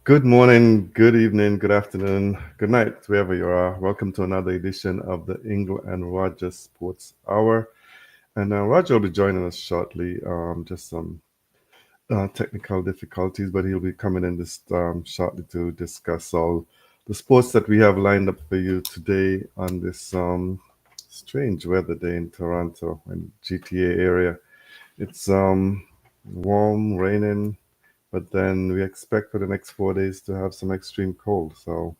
Good morning, good evening, good afternoon, good night, wherever you are. Welcome to another edition of the Ingle and Roger Sports Hour. And Roger will be joining us shortly. Just some technical difficulties, but he'll be coming in this shortly to discuss all the sports that we have lined up for you today on this strange weather day in Toronto and GTA area. It's warm, raining, but then we expect for the next 4 days to have some extreme cold. So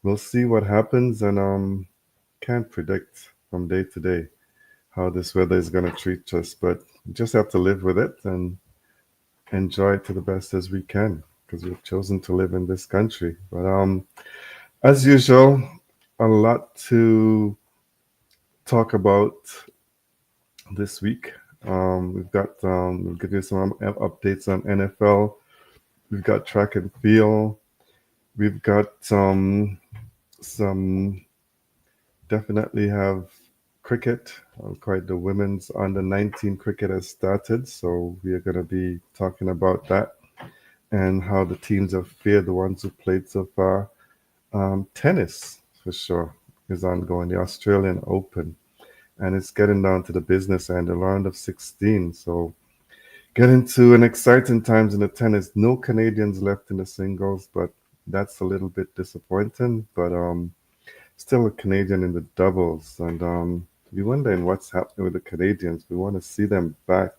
we'll see what happens, and can't predict from day to day how this weather is going to treat us, but we just have to live with it and enjoy it to the best as we can because we've chosen to live in this country. But as usual, a lot to talk about this week. We'll give you some updates on NFL. We've got track and field. We've got some definitely have cricket. Quite the women's under 19 cricket has started, so we are going to be talking about that and how the teams have fared, the ones who played so far. Tennis, for sure, is ongoing, the Australian Open, and it's getting down to the business end, the round of 16. So getting to an exciting times in the tennis. No Canadians left in the singles, but that's a little bit disappointing. But still a Canadian in the doubles, and we're wondering what's happening with the Canadians. We want to see them back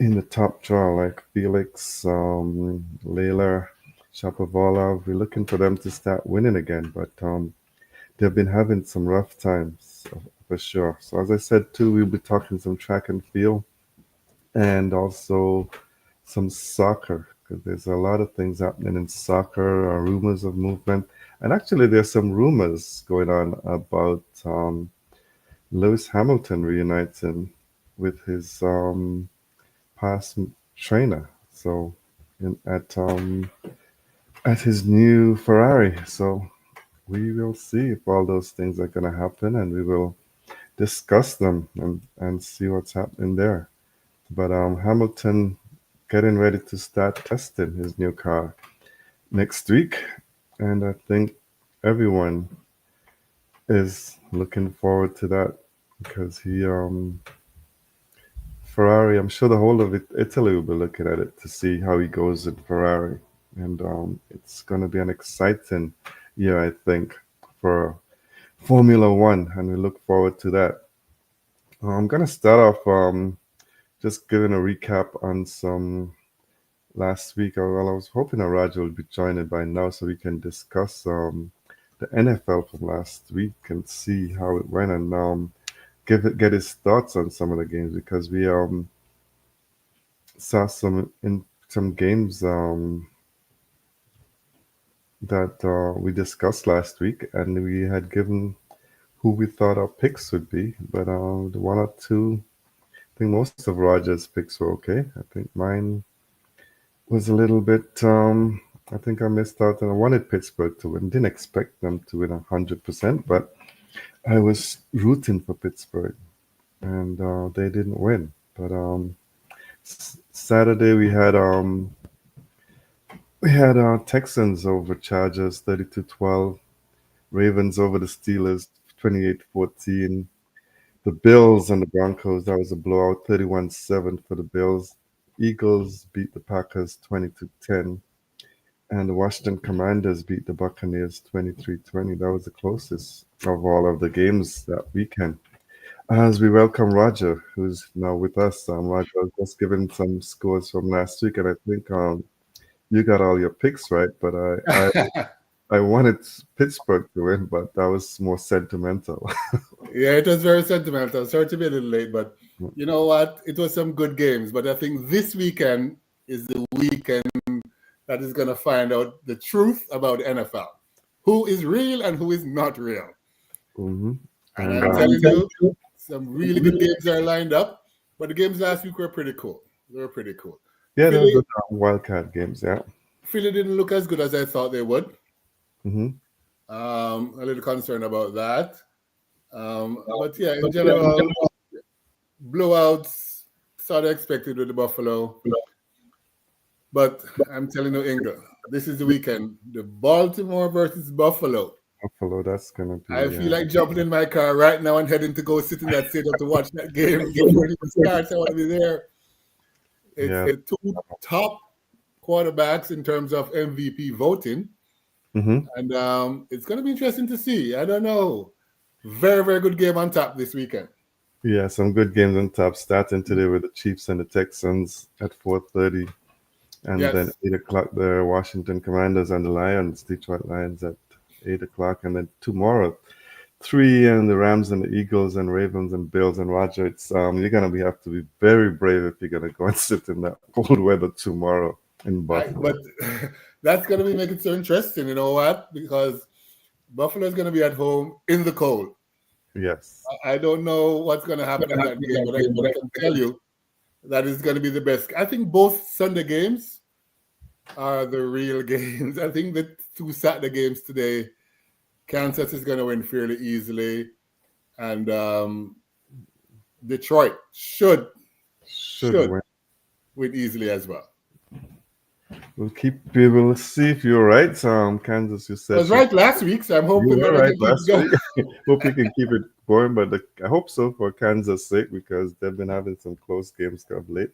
in the top draw, like Felix, Layla, Shapovalov. We're looking for them to start winning again, but they've been having some rough times for sure. So as I said too, we'll be talking some track and field and also some soccer because there's a lot of things happening in soccer, rumors of movement, and actually there's some rumors going on about Lewis Hamilton reuniting with his past trainer. So in, at his new Ferrari. So we will see if all those things are going to happen, and we will discuss them and see what's happening there. But Hamilton getting ready to start testing his new car next week, and I think everyone is looking forward to that because he Ferrari. I'm sure the whole of Italy will be looking at it to see how he goes in Ferrari, and it's going to be an exciting year, I think, for Formula One, and we look forward to that. I'm going to start off just giving a recap on some last week. Well, I was hoping Raja would be joining by now so we can discuss the NFL from last week and see how it went and get his thoughts on some of the games because we saw some games that we discussed last week, and we had given who we thought our picks would be, but the one or two, I think most of Roger's picks were okay. I think mine was a little bit. I think I missed out, and I wanted Pittsburgh to win. Didn't expect them to win 100%, but I was rooting for Pittsburgh, and they didn't win. But Saturday we had Texans over Chargers 32-12, Ravens over the Steelers 28-14, the Bills and the Broncos, that was a blowout 31-7 for the Bills. Eagles beat the Packers 20-10, and the Washington Commanders beat the Buccaneers 23-20. That was the closest of all of the games that weekend. As we welcome Roger, who's now with us. Roger was just given some scores from last week, and I think you got all your picks right, but I wanted Pittsburgh to win, but that was more sentimental. Yeah, it was very sentimental. Sorry to be a little late, but you know what? It was some good games. But I think this weekend is the weekend that is going to find out the truth about the NFL. Who is real and who is not real. hmm And And I'm telling you, some really good games are lined up. But the games last week were pretty cool. They were pretty cool. yeah, there were Philly, good wildcard games. Yeah. Philly didn't look as good as I thought they would. hmm A little concerned about that. But yeah, in general, blowouts sort of expected with the Buffalo. But I'm telling you, Ingle, This is the weekend. The Baltimore versus Buffalo. Buffalo, that's gonna I be feel like jumping in my car right now and heading to go sit in that stadium to watch that game before it even starts. I want to be there. It's yeah. the two top quarterbacks in terms of MVP voting. Hmm. And it's going to be interesting to see. I don't know. Very, very good game on top this weekend. Yeah, some good games on top. Starting today with the Chiefs and the Texans at 4:30, and then Yes. 8 o'clock the Washington Commanders and the Lions, Detroit Lions at 8 o'clock, and then tomorrow 3 and the Rams and the Eagles and Ravens and Bills and Roger. It's you're gonna have to be very brave if you're gonna go and sit in that cold weather tomorrow in Buffalo. But that's going to be making it so interesting. You know what? Because Buffalo is going to be at home in the cold. Yes. I don't know what's going to happen in that game, but I can tell you that is going to be the best. I think both Sunday games are the real games. I think the two Saturday games today, Kansas is going to win fairly easily, and Detroit should Win. win easily as well. We will see if you're right. Kansas, you I said was right last week, so I'm you hoping were that I right can keep last it going. week. Hope you can keep it going, but I hope so for Kansas' sake because they've been having some close games of late.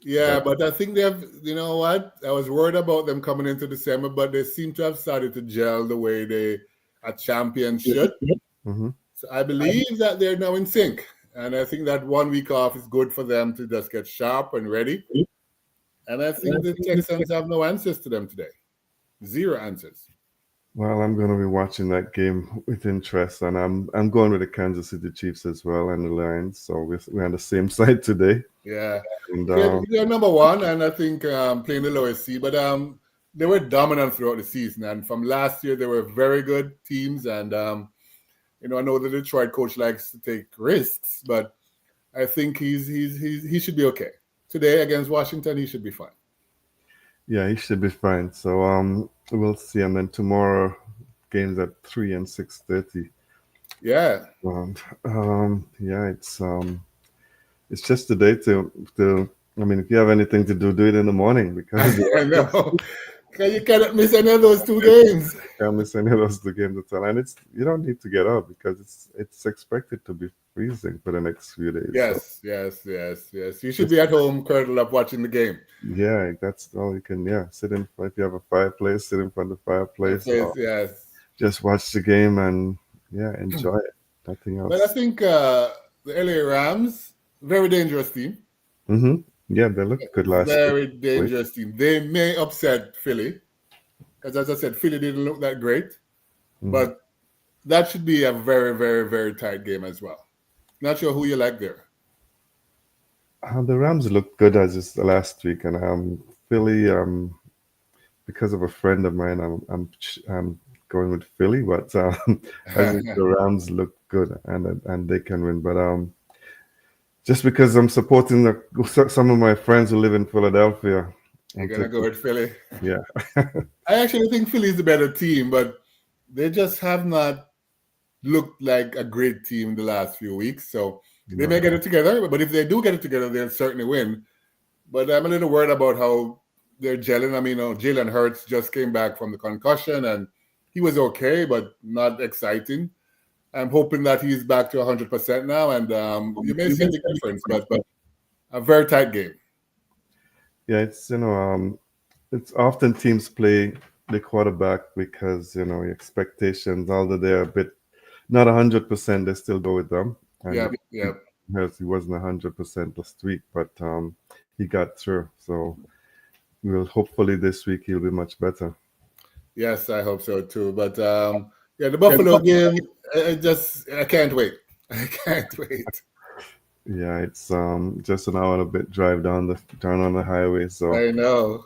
Yeah, but I think they've, you know what? I was worried about them coming into December, but they seem to have started to gel the way a champion should. Hmm. So I believe that they're now in sync. And I think that 1 week off is good for them to just get sharp and ready. And I think the Texans have no answers to them today. Zero answers. Well, I'm going to be watching that game with interest, and I'm going with the Kansas City Chiefs as well and the Lions. So we're on the same side today. Yeah. And They're number one, and I think playing the lowest seed, but they were dominant throughout the season. And from last year, they were very good teams. And, I know the Detroit coach likes to take risks, but I think he should be okay. Today against Washington, he should be fine. yeah, he should be fine. So we'll see. And then tomorrow, games at 3 and 6:30. Yeah. And yeah, it's just a day to. I mean, if you have anything to do it in the morning because I know. You cannot miss any of those two games. can't miss any of those two games at all. And you don't need to get up because it's expected to be freezing for the next few days. Yes, So yes. You should be at home curled up watching the game. yeah, that's all you can. Yeah, sit in. If you have a fireplace, sit in front of the fireplace. Yes. Just watch the game and enjoy it. Nothing But I else. think the LA Rams, very dangerous team. Hmm. Yeah, they looked good last Very week. dangerous team. They may upset Philly, because as I said, Philly didn't look that great. Mhm. But that should be a very, very, very tight game as well. Not sure who you like there. The Rams looked good as just last week, and Philly. Because of a friend of mine, I'm going with Philly, but I think the Rams look good and they can win. But just because I'm supporting some of my friends who live in Philadelphia, You're going to go with Philly. yeah. I actually think Philly is the better team, but they just have not looked like a great team the last few weeks. So they may get it together, but if they do get it together, they'll certainly win. But I'm a little worried about how they're gelling. I mean, Jalen Hurts just came back from the concussion and he was okay, but not exciting. I'm hoping that he's back to 100% now, and you may see a big difference, but a very tight game. Yeah, it's often teams play the quarterback because expectations, although they're a bit not 100%, they still go with them. And Yeah. He wasn't 100% last week, but he got through. So hopefully this week he'll be much better. Yes, I hope so too. But the Buffalo game, I can't wait. I can't wait. Yeah, it's just an hour and a bit drive down on the highway. So I know.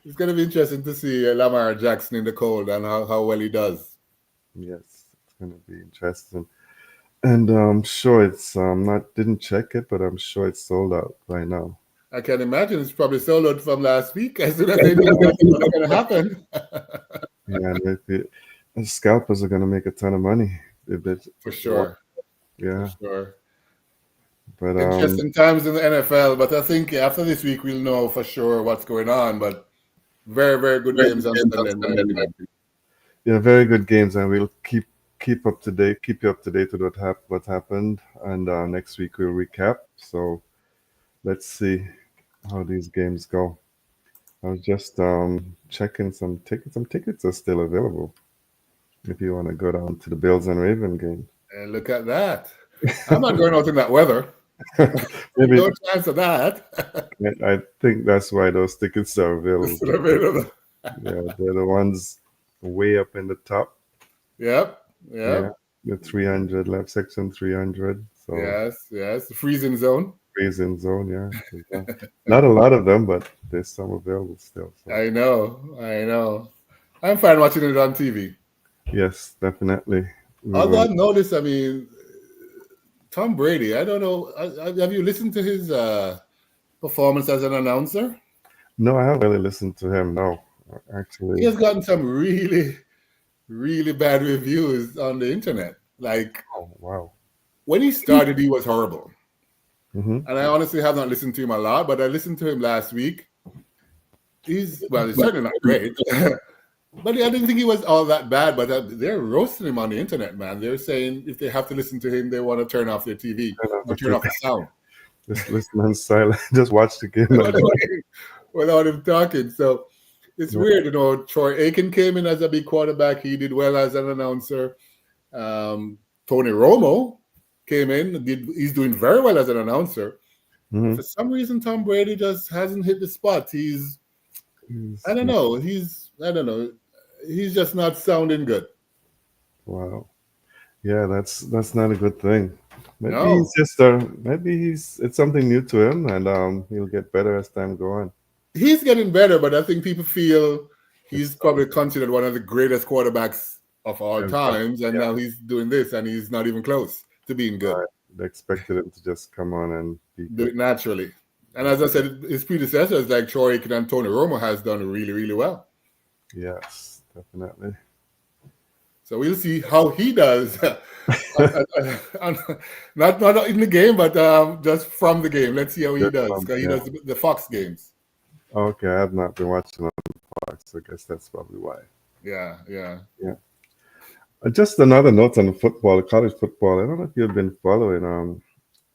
It's going to be interesting to see Lamar Jackson in the cold and how well he does. yes, it's going to be interesting. And I'm sure it's didn't check it, but I'm sure it's sold out right now. I can imagine it's probably sold out from last week. As soon as they knew what's going to happen. Yeah, and the scalpers are going to make a ton of money if they, For sure. yeah. For sure. But Interesting times in the NFL, but I think after this week we'll know for sure what's going on. But Very, very good Very games good on games on Sunday, in my Sunday, opinion. man. Yeah, very good games, and we'll keep up to date, keep you up to date with what happened, and next week we'll recap. So let's see how these games go. I was just checking some tickets. Some tickets are still available if you want to go down to the Bills and Raven game. And look at that. I'm not going out in that weather. Maybe No chance of that. I think that's why those tickets are available. Still available. Yeah, they're the ones way up in the top. Yep. Yeah, Yep. the 300 left section 300. So Yes. Yes. The freezing zone. freezing zone. Yeah, not a lot of them, but there's some available still. So I know. I know. I'm fine watching it on TV. yes, definitely. We Although will. I've noticed, I mean, Tom Brady, I don't know. Have you listened to his performance as an announcer? No, I haven't really listened to him. No, He actually. has gotten some really, really bad reviews on the internet. Like Oh wow. when he started, he was horrible. Hmm. And I honestly have not listened to him a lot, but I listened to him last week. He's certainly not great. But I didn't think he was all that bad. But they're roasting him on the internet, man. They're saying if they have to listen to him, they want to turn off their TV or turn off the sound Just listen on silent. Just watch the game like that. without him talking. So it's Yeah. weird, Troy Aiken came in as a big quarterback. He did well as an announcer. Tony Romo came in. He's doing very well as an announcer. But Hmm. for some reason, Tom Brady just hasn't hit the spot. I don't know. I don't know. He's just not sounding good. Wow. Yeah, that's not a good thing. Maybe he's No, just maybe he's it's something new to him, and he'll get better as time go on. he's getting better, but I think people feel he's It's probably considered one of the greatest quarterbacks of all ever. times, and Yeah, now he's doing this, and he's not even close to being good. right. They expected him to just come on and be Do good. it naturally. And Yeah. as I said, his predecessors like Troy Aikman and Tony Romo has done really, really well. Yes, definitely. So we'll see how he does. On, not in the game, but just from the game. Let's see how he Just does from, because he yeah. does the Fox games. Okay, I have not been watching on Fox. I guess that's probably why. Yeah, yeah. Yeah. Just another note on the football, college football. I don't know if you've been following.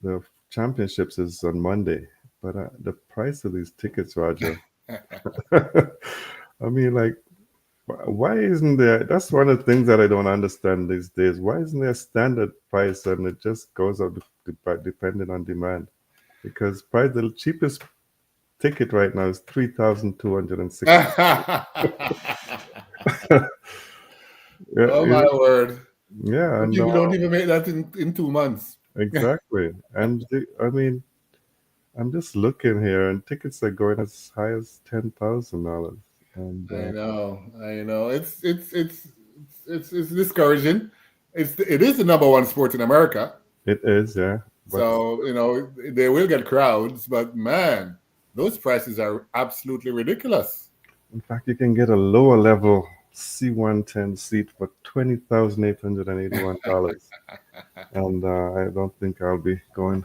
The championships is on Monday, but the price of these tickets, Roger. I mean, like, why isn't there? That's one of the things that I don't understand these days. Why isn't there a standard price and it just goes up depending on demand? Because the cheapest ticket right now is 3,260. Yeah, Oh my word! yeah, Some and people don't even make that in 2 months. exactly. And I mean, I'm just looking here, and tickets are going as high as $10,000. And I know. It's discouraging. It is the number one sport in America, it is, yeah. But so they will get crowds. But man, those prices are absolutely ridiculous. in fact, you can get a lower level C110 seat for $20,881. And I don't think I'll be going.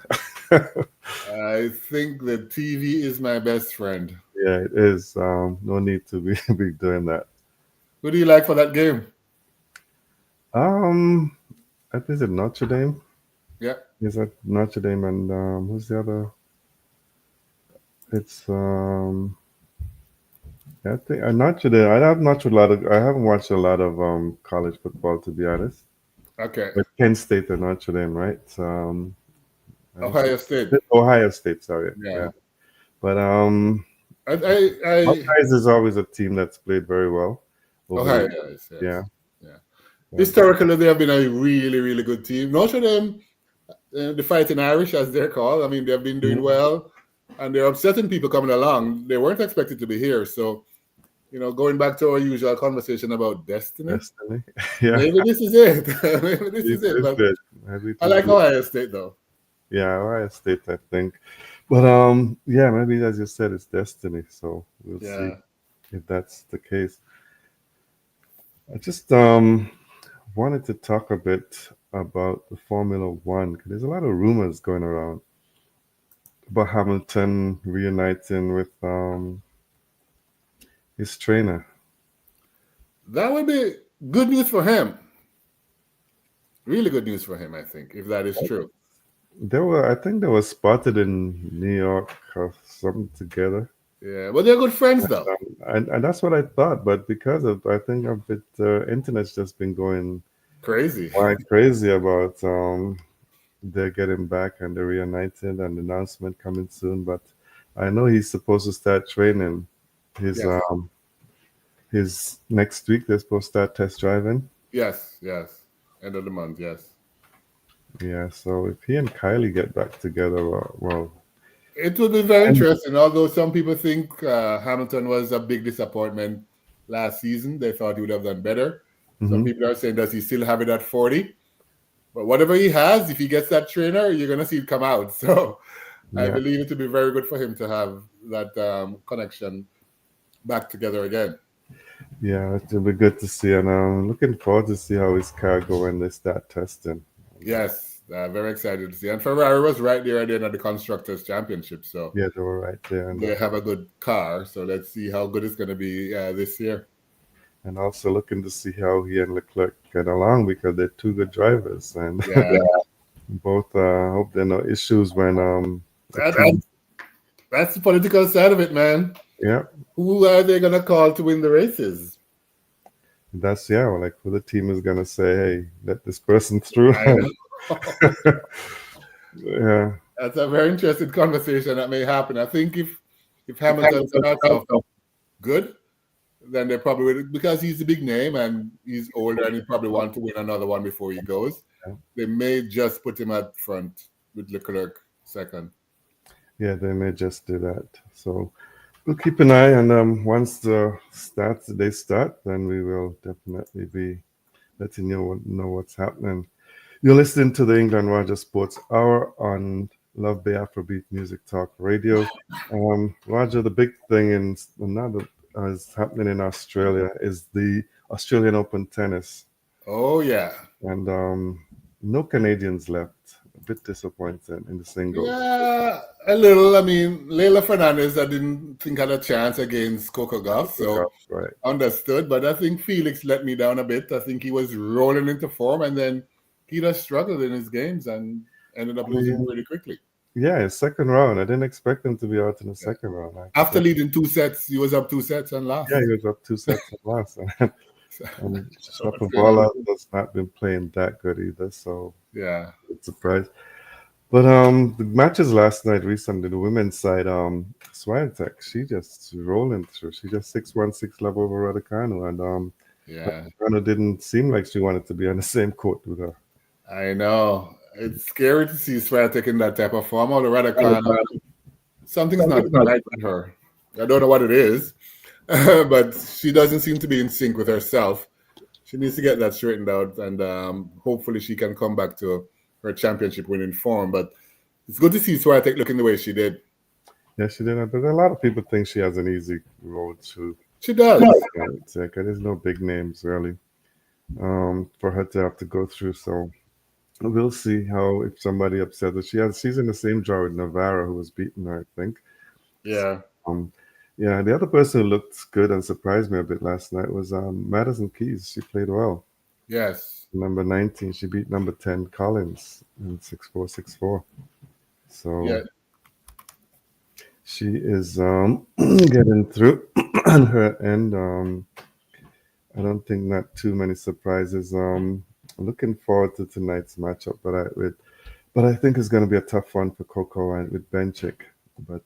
I think the TV is my best friend. Yeah, it is. No need to be, be doing that. Who do you like for that game? Um, I think it's Notre Dame. Yeah. Is that Notre Dame and who's the other? It's I think Notre Dame. I haven't watched a lot of college football, to be honest. Okay. But Kent State and Notre Dame, right? Is Ohio State. it Ohio State? Sorry, Yeah. yeah. But I Buckeyes is always a team that's played very well over the Ohio, years. yes, yes. Yeah. Yeah. And, Historically, they have been a really, really good team. Notre Dame, the Fighting Irish, as they're called. I mean, they've been doing mhm, well, and they're upsetting people coming along. They weren't expected to be here. So, going back to our usual conversation about destiny, Destiny. Yeah, maybe this is it. Maybe this it is it. is But it. Maybe it I will like be. Ohio State, though. Yeah, Ohio State, I think. But yeah, maybe as you said, it's destiny. So we'll see Yeah. if that's the case. I just wanted to talk a bit about the Formula One because there's a lot of rumors going around about Hamilton reuniting with his trainer. That would be good news for him. Really good news for him, I think, if that is true. I think they were spotted in New York or something together. Yeah, but they're good friends, though. And that's what I thought, but because of I think of it, internet's just been going Crazy. quite crazy about they're getting back and they're reunited and the announcement coming soon. But I know he's supposed to start training his Yes, his next week. They're supposed to start test driving. yes. End of the month, yes. Yeah, so if he and Kylie get back together, well, It would be very and interesting, although some people think Hamilton was a big disappointment last season. They thought he would have done better. Some mhm, people are saying, does he still have it at 40? But whatever he has, if he gets that trainer, you're going to see it come out. So I yeah, believe it to be very good for him to have that connection back together again. yeah, it'll be good to see, and I'm looking forward to see how his car go when they start testing. Yes, very excited to see. And Ferrari was right there at the end of the Constructors' Championship. So Yeah, they were right there, they have a good car. So let's see how good it's going to be this year. and also looking to see how he and Leclerc get along because they're two good drivers, and Yeah, both hope there are no issues when the that, team. that's the political side of it, man. Yeah, Who are they going to call to win the races? that's yeah. Like who the team is gonna say, hey, let this person through. I know. Yeah, That's a very interesting conversation that may happen. I think if Hamilton starts off good, then they probably will, because he's a big name and he's older and he probably want to win another one before he goes. They may just put him at front with Leclerc second. yeah, they may just do that. So we'll keep an eye, and once they start, then we will definitely be letting you know what's happening. You're listening to the England Roger Sports Hour on Love Bay Afrobeat Music Talk Radio. Roger, the big thing in another is happening in Australia is the Australian Open tennis, Oh yeah, and no Canadians left. A bit disappointing in the singles. yeah, a little. I mean, Leila Fernandez, I didn't think had a chance against Coco Gauff, so Right. understood. But I think Felix let me down a bit. I think he was rolling into form, and then he just struggled in his games and ended up I losing mean, pretty quickly. yeah, second round. I didn't expect him to be out in the Yeah. second round. I After expect, leading 2 sets, he was up 2 sets and yeah, he lost. was up two sets at last. And So what's going on? Shapovalov has not been playing that good either, so Yeah. it's a surprise. But the matches last night recently, the women's side, Swiatek, she just rolling through. She just 6-1 6 love over Raducanu, and Yeah. Raducanu didn't seem like she wanted to be on the same court with her. I know. It's scary to see Swiatek in that type of form. Although Raducanu, something's not right with her. I don't know what it is, but she doesn't seem to be in sync with herself. She needs to get that straightened out, and hopefully she can come back to her championship winning form. But it's good to see Swiatek looking the way she did. Yeah, she did. But a lot of people think she has an easy road to. She does. There's no big names really for her to have to go through. So we'll see how if somebody upset her. She's in the same draw with Navarro, who was beating her, I think. Yeah. Um, yeah, the other person who looked good and surprised me a bit last night was Madison Keys. She played well. Yes. Number 19, she beat number 10 Collins in 6-4, 6-4. So Yeah. she is getting through on her end. I don't think not too many surprises. Looking forward to tonight's matchup, but I think it's going to be a tough one for Coco and with Benchik. But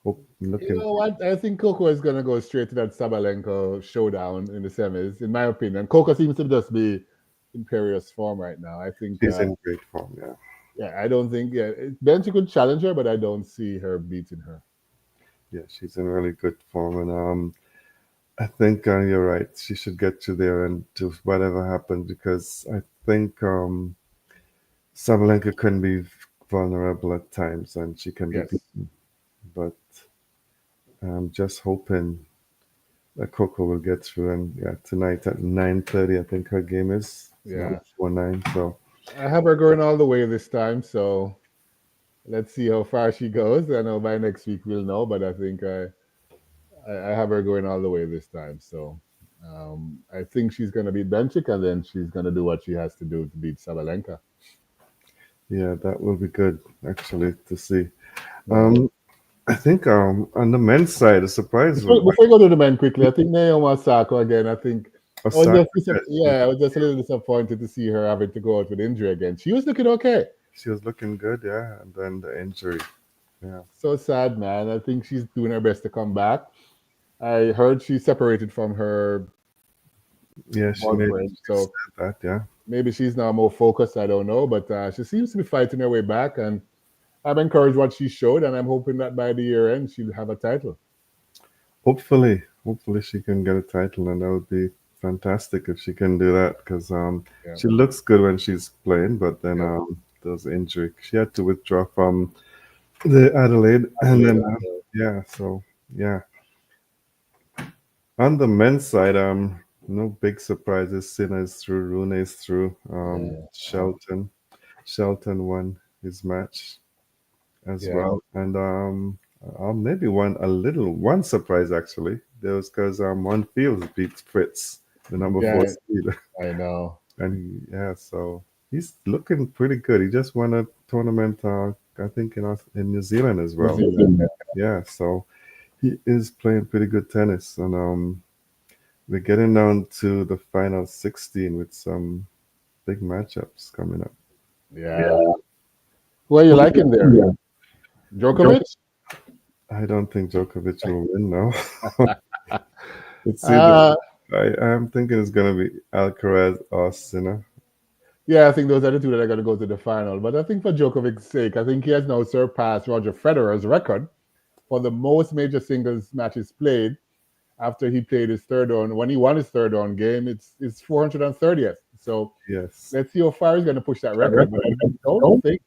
hope You looking. know what? I think Coco is going to go straight to that Sabalenka showdown in the semis, in my opinion. Coco seems to just be imperious form right now. I think, She's in great form, yeah. yeah, I don't think, yeah, Benji could challenge her, but I don't see her beating her. Yeah, she's in really good form, and I think you're right. She should get to there and to whatever happens because I think Sabalenka can be vulnerable at times and she can be Yes. beaten. But I'm just hoping that Coco will get through. And yeah, tonight at 9:30, I think her game is. It's Yeah. 9. So I have her going all the way this time, so let's see how far she goes. I know by next week we'll know, but I think I have her going all the way this time. So I think she's going to beat Benchik, and then she's going to do what she has to do to beat Sabalenka. Yeah, that will be good actually to see. Yeah. Um, I think on the men's side, the surprise was Before we go to the men quickly, I think Naomi Osaka again. I think Osaka. yeah, I was just a little disappointed to see her having to go out with injury again. She was looking okay. She was looking good, yeah, and then the injury. Yeah, So sad, man. I think she's doing her best to come back. I heard she separated from her yeah, she made boyfriend, she so said that. Yeah, maybe she's now more focused. I don't know, but she seems to be fighting her way back, and I'm encouraged what she showed, and I'm hoping that by the year end she'll have a title. hopefully she can get a title, and that would be fantastic if she can do that because Yeah, she looks good when she's playing, but then yeah. those injury, she had to withdraw from the Adelaide, and then Adelaide, yeah, so yeah. On the men's side, no big surprises. Sinner is through, Rune is through. yeah, Shelton won his match as yeah, well, and maybe one surprise actually. There was because one Fields beat Fritz, the number four yeah. seed, I know. and yeah, so he's looking pretty good. He just won a tournament, I think in New Zealand as New well. Zealand. Yeah, so he is playing pretty good tennis, and we're getting down to the final 16 with some big matchups coming up. Yeah. Who are you liking there? Djokovic? I don't think Djokovic will win now. It's either Uh, I'm thinking it's gonna be Alcaraz or Sinner. yeah, I think those are the two that are going to go to the final. But I think for Djokovic's sake, I think he has now surpassed Roger Federer's record for the most major singles matches played after he played his third round. When he won his third round game, it's 430th. So Yes. let's see how far he's going to push that record. But I don't think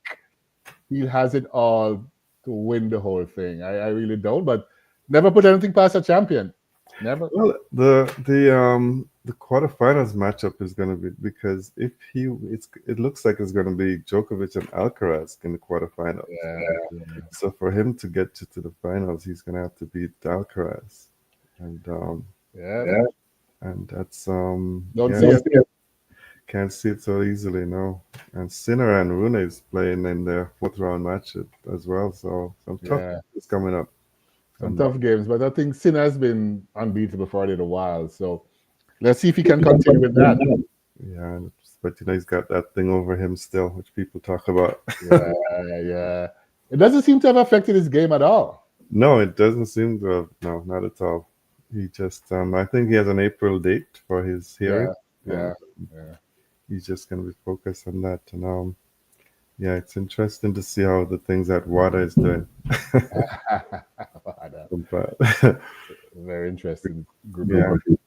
he has it all to win the whole thing. I really don't. But never put anything past a champion. Never. Well, the quarterfinals matchup is gonna be because if it looks like it's gonna be Djokovic and Alcaraz in the quarterfinals. Yeah. So for him to get to the finals, he's gonna have to beat Alcaraz, and Yeah. that's Don't yeah, see it. can't see it so easily, no. And Sinner and Rune is playing in their fourth round match as well, so some tough Yeah. is coming up. Some And tough games, but I think Sin has been unbeatable for a little while. So let's see if he can continue with that. yeah, but he's got that thing over him still, which people talk about. Yeah, yeah. It doesn't seem to have affected his game at all. No, it doesn't seem to have. No, not at all. He just, I think he has an April date for his hearing, Yeah, and yeah, yeah. he's just going to be focused on that. And yeah, it's interesting to see how the things that Wada is doing. But Very interesting group of yeah. people.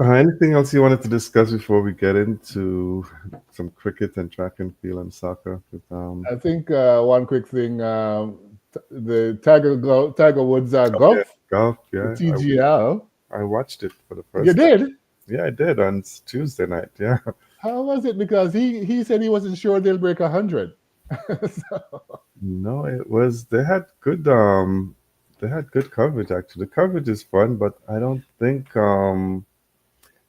Anything else you wanted to discuss before we get into some cricket and track and field and soccer? I think one quick thing: the Tiger Woods golf, Yeah, golf. the Yeah, TGL. I watched it for the You first time. did? Yeah, I did on Tuesday night. Yeah. How was it? Because he said he wasn't sure they'll break 100. So, No, it was they had good coverage actually. The coverage is fun, but I don't think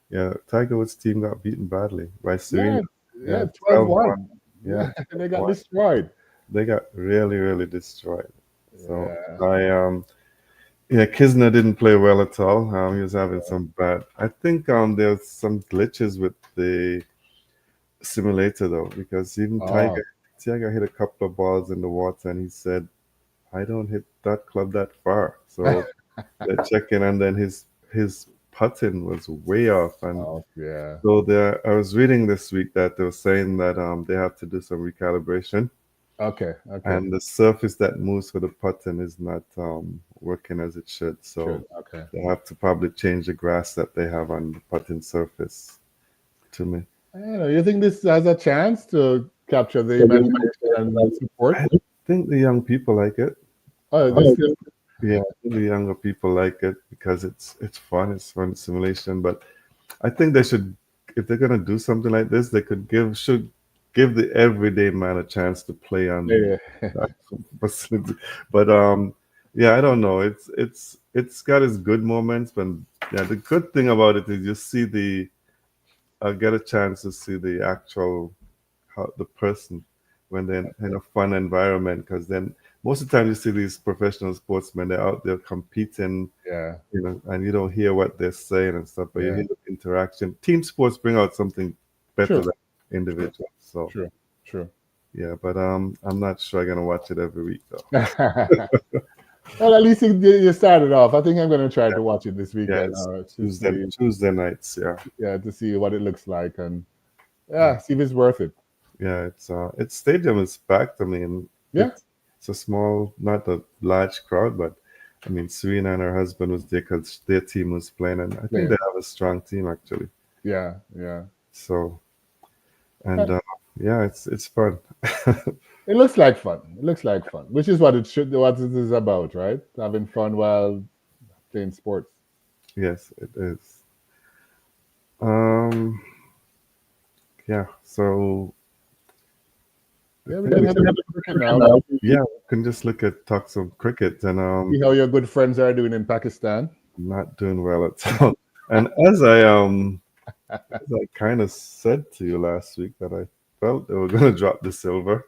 yeah, Tiger Woods team got beaten badly by yeah, Serena. Yeah, yeah, 12-1. 12-1. Yeah, Yeah, and they got 12-1. destroyed. They got really destroyed. So Yeah. I yeah, Kisner didn't play well at all. He was having some bad. I think there's some glitches with the simulator though, because even Oh, Tiger hit a couple of balls in the water, and he said, "I don't hit that club that far." So they're checking, and then his putting was way off, and oh, yeah. so there. I was reading this week that they were saying that they have to do some recalibration, Okay, okay. and the surface that moves for the putting is not working as it should. Should, So okay. they have to probably change the grass that they have on the putting surface. To me, You think this has a chance to capture the imagination and support? I think the young people like it. Oh, Um, this yeah, I think the younger people like it because it's fun. It's fun simulation, but I think they should, if they're gonna do something like this, they should give the everyday man a chance to play on yeah, that facility. But Yeah, I don't know. It's got its good moments, but yeah, the good thing about it is you see the I get a chance to see the actual how the person when they're in a fun environment. Because then most of the time you see these professional sportsmen, they're out there competing, Yeah, and you don't hear what they're saying and stuff, but you yeah, hear the interaction. Team sports bring out something better true, than individuals. So true, true. yeah, but I'm not sure I'm gonna watch it every week though. Well, at least you started off. I think I'm going to try to watch it this Yeah, weekend it's to see, Tuesday nights. Yeah, yeah, to see what it looks like and yeah, yeah, see if it's worth it. yeah. Its stadium is packed. I mean, Yeah, it's a small, not a large crowd, but I mean, Serena and her husband was there because their team was playing, and I think they playing. have a strong team actually. Yeah, yeah. So and Uh, yeah, it's fun. It looks like fun. It looks like fun, which is what it should, what it is about, right? Having fun while playing sports. Yes, it is. Um, yeah. So I Yeah, we think can we head can, over to cricket now. yeah, we can just look at talk some cricket, and See how your good friends are doing in Pakistan. I'm not doing well at all. And as I kind of said to you last week that I felt they were going to drop the silver.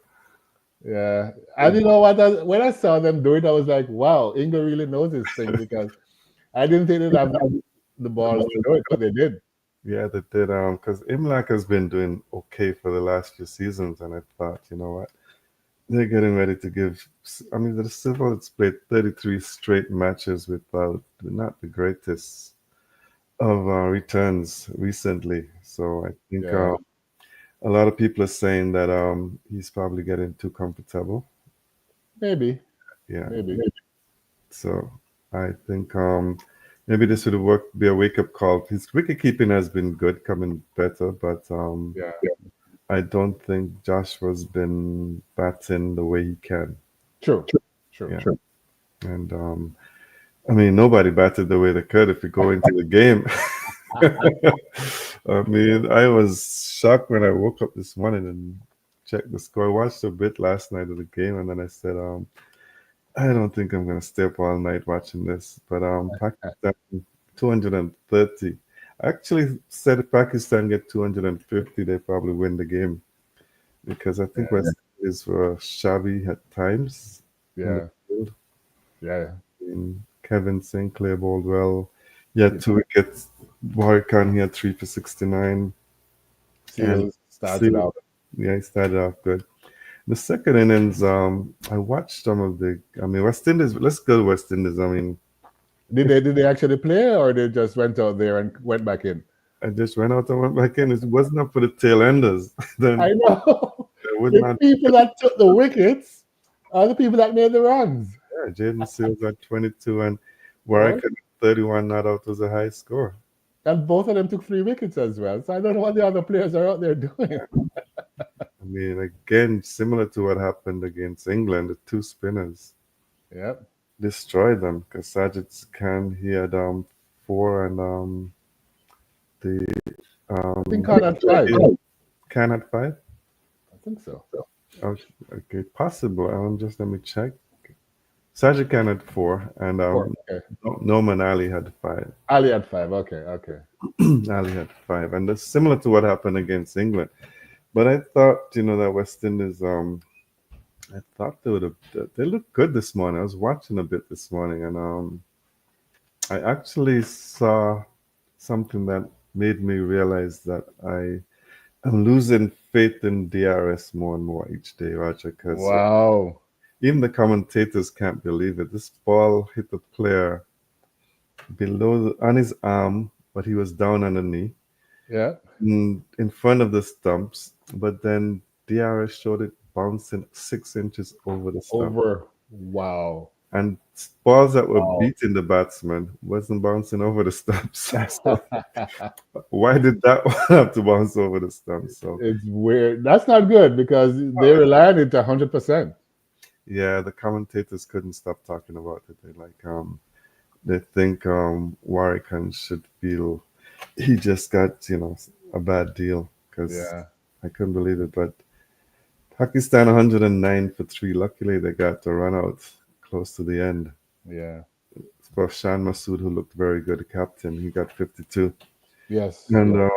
Yeah, and you know what? When I saw them do it, I was like, "Wow, Ingle really knows his thing." Because I didn't think they'd have the balls to do it, but they did. Yeah, they did. Because Imlak has been doing okay for the last few seasons, and I thought, you know what, they're getting ready to give. I mean, the Silver has played 33 straight matches without not the greatest of returns recently. So I think Yeah, a lot of people are saying that he's probably getting too comfortable. maybe, Yeah. maybe. So I think maybe this would work be a wake up call. His wicket keeping has been good, coming better, but Yeah, I don't think Joshua's been batting the way he can. true, true. Yeah. And I mean nobody batted the way they could if you go into the game. I mean, I was shocked when I woke up this morning and checked the score. I watched a bit last night of the game and then I said, I don't think I'm gonna stay up all night watching this. But Pakistan 230. I actually said if Pakistan get 250, they probably win the game because I think Yeah, West Indies were shabby at times in the yeah, field. yeah. And Kevin Sinclair bowled well. He had two wickets. Warwick Khan he had three for 69. And Seals started see, out. yeah, he started off good. The second innings, I watched some of the. I mean, West Indies. Let's go West Indies. I mean, if Did they actually play, or they just went out there and went back in? I just went out and went back in, it wasn't up for the tail enders. Then I know they would the not. people that took the wickets are the people that made the runs. Yeah, Jaden Seals at 22 and Well, Warwick at 31 not out was a high score. and both of them took 3 wickets as well. So I don't know what the other players are out there doing. I mean, again, similar to what happened against England, the two spinners Yep. destroyed them because Sajid Khan he had four and the I think um Khan had five. Khan had five. I think so. Oh, okay, possible. Just let me check. Sajid Khan had four, and Four. Okay. Norman Ali had five. Ali had five. Okay. Okay. Ali had five, and that's similar to what happened against England. But I thought, that West Indies, I thought they would have. They looked good this morning. I was watching a bit this morning, and I actually saw something that made me realize that I'm losing faith in DRS more and more each day, Roger. Because Wow. even the commentators can't believe it. This ball hit the player on his arm, but he was down on the knee Yeah. in front of the stumps. But then DRS showed it bouncing 6 inches over the stump. Over. Wow. And balls that were beating the batsman wasn't bouncing over the stumps. So why did that one have to bounce over the stumps? So It's weird. That's not good because they rely on it 100%. yeah, the commentators couldn't stop talking about it. They think Warwick should feel he just got a bad deal because Yeah. I couldn't believe it. But Pakistan 109 for three. Luckily, they got to run out close to the end. Yeah. For Shan Masood, who looked very good, the captain, he got 52. Yes. And Yeah.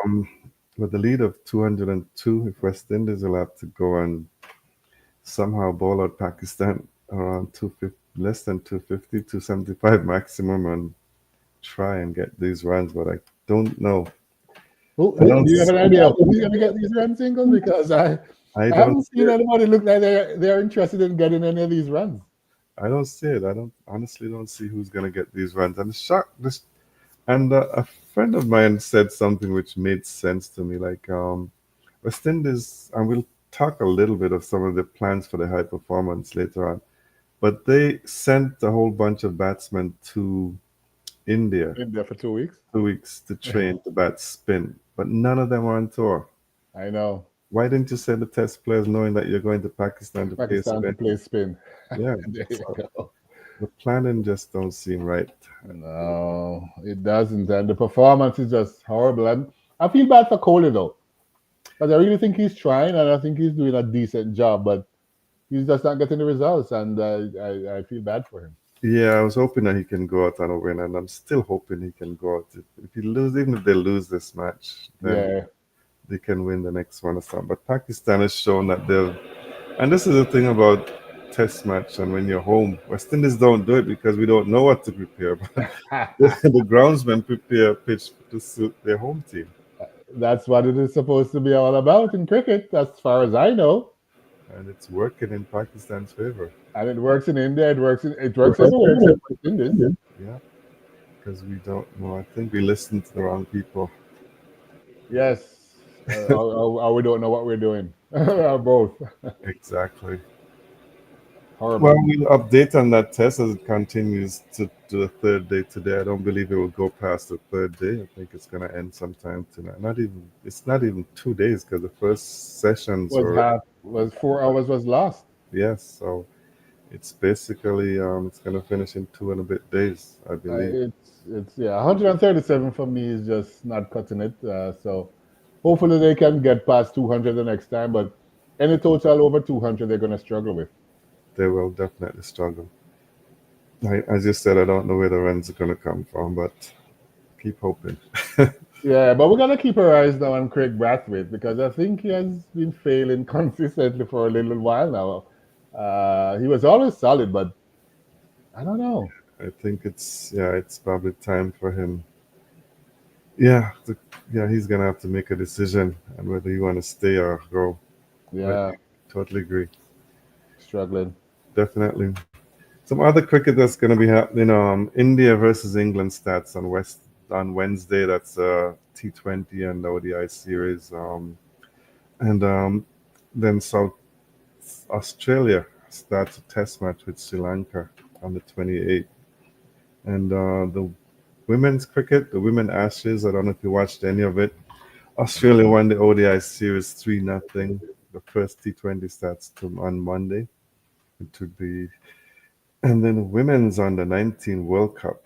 with the lead of 202, if West Indies will have to go and somehow bowl out Pakistan around 250, less than 250, 275 maximum, and try and get these runs, but I don't know. I Do don't. you have an idea of who's going to get these runs, Ingle? Because I I don't haven't see seen it. anybody look like they're interested in getting any of these runs. I don't see it. I don't honestly don't see who's gonna get these runs. I'm shocked. This and a friend of mine said something which made sense to me. Like West Indies, and we'll talk a little bit of some of the plans for the high performance later on. But they sent a whole bunch of batsmen to India In there for 2 weeks. 2 weeks to train to bat spin, but none of them were on tour. I know. Why didn't you send the test players knowing that you're going to Pakistan to play Pakistan to spin? play spin. Yeah, There you so go. the planning just don't seem right. No, it doesn't. And the performance is just horrible. And I feel bad for Kohli, though, because I really think he's trying and I think he's doing a decent job, but he's just not getting the results. And I feel bad for him. Yeah, I was hoping that he can go out on a win, and I'm still hoping he can go out. If he lose, even if they lose this match, then Yeah. they can win the next one or something. But Pakistan has shown that they'll, and this is the thing about test match and when you're home, West Indies don't do it because we don't know what to prepare. But the groundsmen prepare a pitch to suit their home team, That's what it is supposed to be all about in cricket, as far as I know. and it's working in Pakistan's favor. And it works in India. It works everywhere except West Indies. Yeah, because we don't know. I think we listen to the wrong people. Yes. Or we don't know what we're doing. Or both. Exactly. Well, Horrible. we'll update on that test as it continues to the third day today. I don't believe it will go past the third day. I think it's going to end sometime tonight. It's not even 2 days because the first sessions were, Was 4 hours was lost. yes. So it's basically, it's going to finish in two and a bit days, I believe. It's yeah, 137 for me is just not cutting it. So hopefully they can get past 200 the next time, but any total over 200 they're going to struggle with. They will definitely struggle. As you said, I don't know where the runs are going to come from, but keep hoping. Yeah, but we're gonna keep our eyes now on Craig Brathwaite because I think he has been failing consistently for a little while now. He was always solid, but I don't know. I think it's probably time for him. Yeah, yeah, he's gonna have to make a decision on whether you want to stay or go. I Yeah, totally agree. struggling. Definitely. Some other cricket that's gonna be happening. India versus England starts on Wednesday. That's T20 and ODI series. And then South Australia starts a test match with Sri Lanka on the 28th. And the women's cricket, the women Ashes. I don't know if you watched any of it. Australia won the ODI series 3-0. The first T20 starts on Monday. It would be, and then women's under 19 World Cup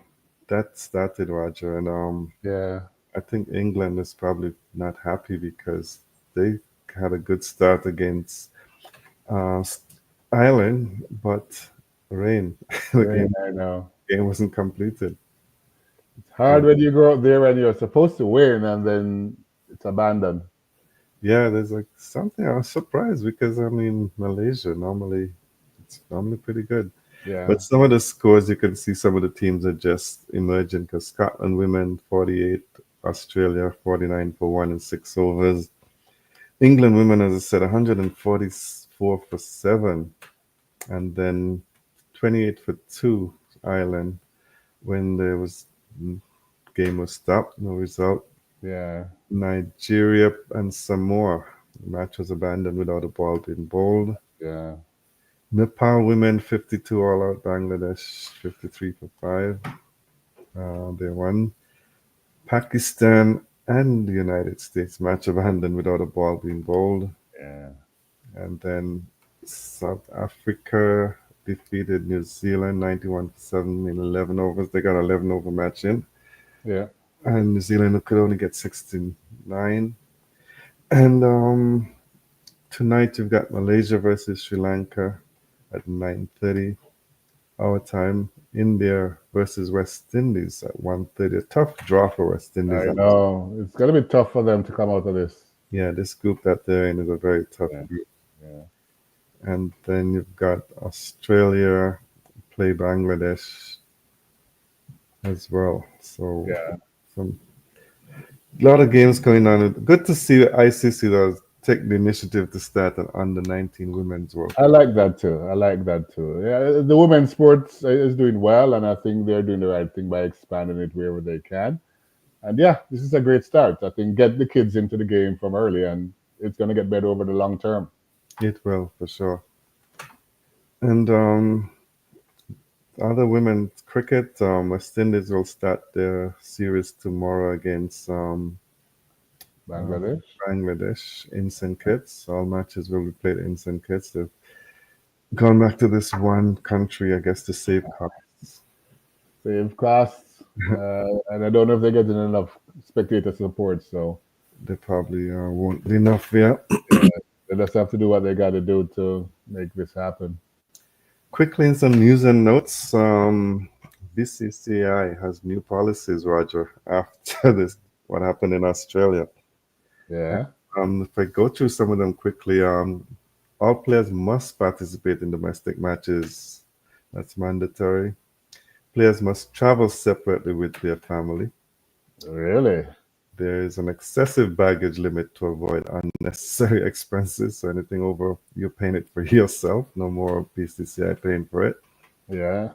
that started, Roger, and Yeah, I think England is probably not happy because they had a good start against uh, Ireland, but rain, the right. I know. game wasn't completed. It's hard when you go out there and you're supposed to win and then it's abandoned. Yeah, there's like something I was surprised because I mean Malaysia normally it's normally pretty good. Yeah, But some of the scores you can see some of the teams are just emerging because Scotland women 48, Australia 49 for 1 and 6 overs. England women, as I said, 144 for 7, and then 28 for 2 Ireland when there was game was stopped, no result. yeah, Nigeria and Samoa. The match was abandoned without a ball being bowled. yeah, Nepal women 52 all out. Bangladesh 53 for 5. They won. Pakistan and the United States match abandoned without a ball being bowled. yeah, And then South Africa defeated New Zealand 91 for 7 in 11 overs. They got 11 over match in. yeah. And New Zealand could only get 69. And tonight you've got Malaysia versus Sri Lanka at 9:30. our time. India versus West Indies at 1:30. A tough draw for West Indies. I know it's gonna be tough for them to come out of this. Yeah, this group that they're in is a very tough Yeah, group. yeah. And then you've got Australia play Bangladesh as well. So Yeah, some a lot of games going on. Good to see ICC does take the initiative to start an under 19 women's World I Cup. like that too. I like that too. Yeah, the women's sports is doing well, and I think they're doing the right thing by expanding it wherever they can. And yeah, this is a great start. I think get the kids into the game from early, and it's going to get better over the long term. It will for sure. And other women's cricket, West Indies will start their series tomorrow against Bangladesh, Bangladesh in St. Kitts. All matches will be played in St. Kitts. They've gone back to this one country, I guess, to save costs. save costs, and I don't know if they're getting enough spectator support. So They probably won't be enough, yeah. yeah, they just have to do what they got to do to make this happen. Quickly, in some news and notes, BCCI has new policies, Roger, after this, what happened in Australia. Yeah, If I go through some of them quickly, all players must participate in domestic matches. That's mandatory. Players must travel separately with their family. really. There is an excessive baggage limit to avoid unnecessary expenses. So anything over, you're paying it for yourself. No more BCCI paying for it. Yeah,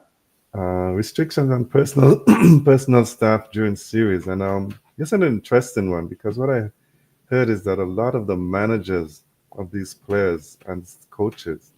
Restrictions on personal personal staff during series, and it's an interesting one because what I heard is that a lot of the managers of these players and coaches